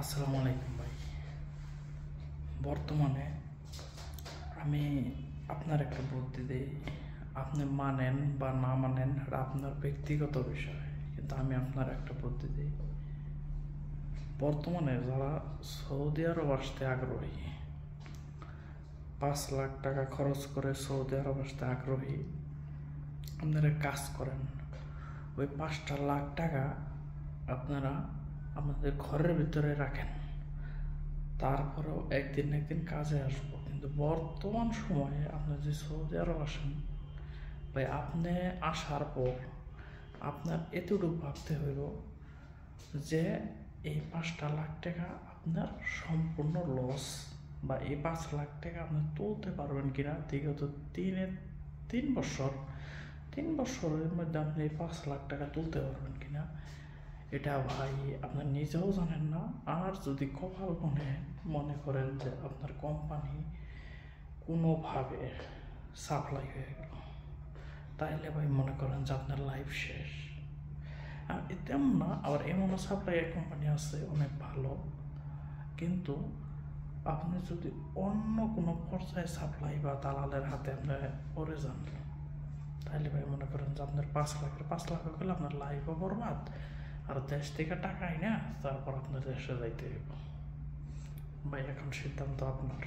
আসসালামু আলাইকুম ভাই। বর্তমানে আমি আপনার একটা বুদ্ধি দিই, আপনি মানেন বা না মানেন এটা আপনার ব্যক্তিগত বিষয়, কিন্তু আমি আপনার একটা বুদ্ধি দিই। বর্তমানে যারা সৌদি আরব আসতে আগ্রহী, 5 লাখ টাকা খরচ করে সৌদি আরব আসতে আগ্রহী, আপনারা কাজ করেন। ওই 5 লাখ টাকা আপনারা আপনাদের ঘরের ভিতরে রাখেন, তারপরেও একদিন না একদিন কাজে আসবো। কিন্তু বর্তমান সময়ে আপনি যে সৌদি আরব আসেন ভাই, আপনি আসার পর আপনার এতটুকু ভাবতে হইব যে এই 5টা লাখ টাকা আপনার সম্পূর্ণ লস, বা এই 5 লাখ টাকা আপনি তুলতে পারবেন কিনা বিগত 3 বছরের মধ্যে আপনি এই 5 লাখ টাকা তুলতে পারবেন কিনা, এটা ভাই আপনার নিজেও জানেন না। আর যদি কপাল মনে করেন যে আপনার কোম্পানি কোনোভাবে সাপ্লাই হয়ে গেল, তাইলে ভাই মনে করেন যে আপনার লাইফ শেষ। আর তেমন না, আবার এমনও সাপ্লাই কোম্পানি আছে অনেক ভালো, কিন্তু আপনি যদি অন্য কোনো পর্যায়ে সাপ্লাই বা দালালের হাতে আপনি পড়ে যান, তাহলে ভাই মনে করেন যে আপনার 5 লাখ হলে আপনার লাইফও বরবাদ, আর দেশ থেকে টাকাই না তারপর আপনার দেশে যাইতে হবে। ভাই এখন সিদ্ধান্ত আপনার।